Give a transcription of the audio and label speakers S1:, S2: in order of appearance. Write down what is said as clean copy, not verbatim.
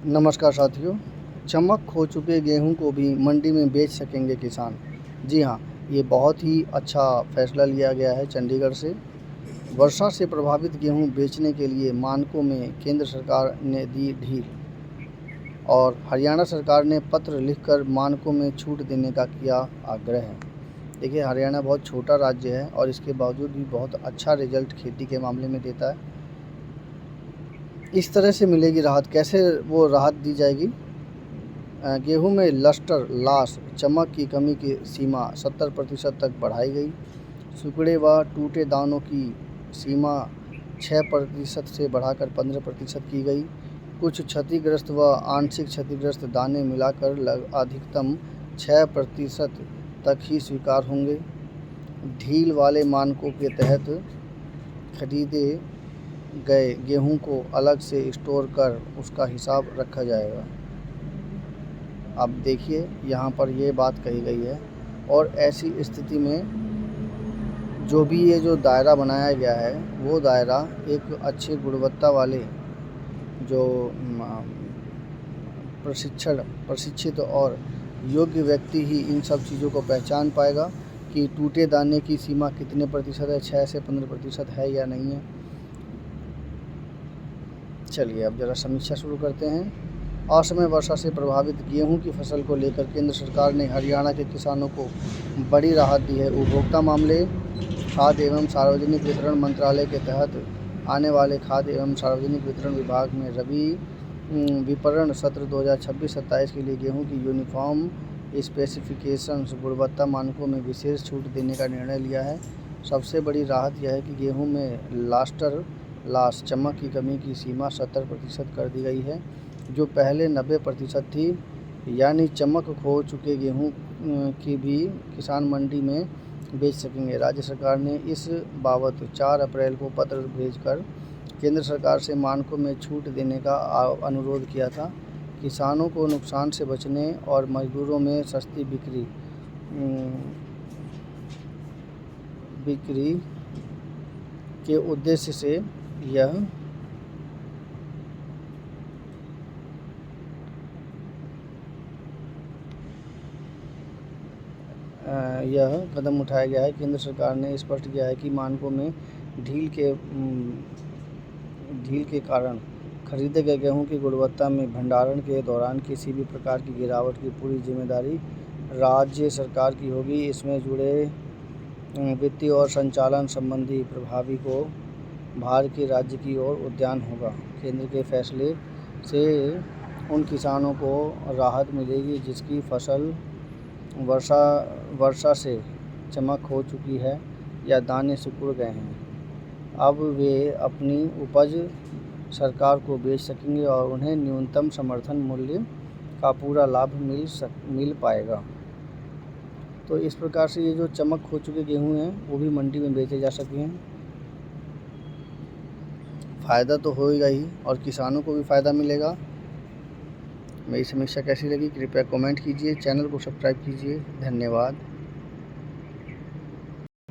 S1: नमस्कार साथियों। चमक खो चुके गेहूं को भी मंडी में बेच सकेंगे किसान। जी हाँ, ये बहुत ही अच्छा फैसला लिया गया है चंडीगढ़ से। वर्षा से प्रभावित गेहूं बेचने के लिए मानकों में केंद्र सरकार ने दी ढील और हरियाणा सरकार ने पत्र लिखकर मानकों में छूट देने का किया आग्रह। देखिए, हरियाणा बहुत छोटा राज्य है और इसके बावजूद भी बहुत अच्छा रिजल्ट खेती के मामले में देता है। इस तरह से मिलेगी राहत। कैसे वो राहत दी जाएगी? गेहूं में लस्टर, लाश, चमक की कमी की सीमा 70% तक बढ़ाई गई। सिकुड़े व टूटे दानों की सीमा 6% से बढ़ाकर 15% की गई। कुछ क्षतिग्रस्त व आंशिक क्षतिग्रस्त दाने मिलाकर अधिकतम 6% तक ही स्वीकार होंगे। ढील वाले मानकों के तहत खरीदे गए गेहूं को अलग से स्टोर कर उसका हिसाब रखा जाएगा। अब देखिए, यहाँ पर ये बात कही गई है और ऐसी स्थिति में जो भी ये जो दायरा बनाया गया है वो दायरा एक अच्छी गुणवत्ता वाले जो प्रशिक्षित और योग्य व्यक्ति ही इन सब चीज़ों को पहचान पाएगा कि टूटे दाने की सीमा कितने प्रतिशत है, 6 से 15% है या नहीं है। चलिए अब ज़रा समीक्षा शुरू करते हैं। असमय वर्षा से प्रभावित गेहूं की फसल को लेकर केंद्र सरकार ने हरियाणा के किसानों को बड़ी राहत दी है। उपभोक्ता मामले, खाद्य एवं सार्वजनिक वितरण मंत्रालय के तहत आने वाले खाद्य एवं सार्वजनिक वितरण विभाग में रबी विपणन सत्र 2026-27 के लिए गेहूं की यूनिफॉर्म स्पेसिफिकेशंस गुणवत्ता मानकों में विशेष छूट देने का निर्णय लिया है। सबसे बड़ी राहत यह है कि गेहूं में लाश, चमक की कमी की सीमा 70% कर दी गई है, जो पहले 90% थी। यानी चमक खो चुके गेहूं की भी किसान मंडी में बेच सकेंगे। राज्य सरकार ने इस बाबत 4 अप्रैल को पत्र भेजकर केंद्र सरकार से मानकों में छूट देने का अनुरोध किया था। किसानों को नुकसान से बचने और मजदूरों में सस्ती बिक्री के उद्देश्य से यह कदम उठाया गया है। केंद्र सरकार ने स्पष्ट किया है कि मानकों में ढील के कारण खरीदे गए गेहूं की गुणवत्ता में भंडारण के दौरान किसी भी प्रकार की गिरावट की पूरी जिम्मेदारी राज्य सरकार की होगी। इसमें जुड़े वित्तीय और संचालन संबंधी प्रभावी को भार की राज्य की ओर उद्यान होगा। केंद्र के फैसले से उन किसानों को राहत मिलेगी जिसकी फसल वर्षा से चमक खो चुकी है या दाने सिकुड़ गए हैं। अब वे अपनी उपज सरकार को बेच सकेंगे और उन्हें न्यूनतम समर्थन मूल्य का पूरा लाभ मिल पाएगा। तो इस प्रकार से ये जो चमक खो चुके गेहूं हैं वो भी मंडी में बेचे जा सके हैं। फ़ायदा तो होगा ही और किसानों को भी फ़ायदा मिलेगा। मेरी समीक्षा कैसी लगी कृपया कमेंट कीजिए, चैनल को सब्सक्राइब कीजिए। धन्यवाद।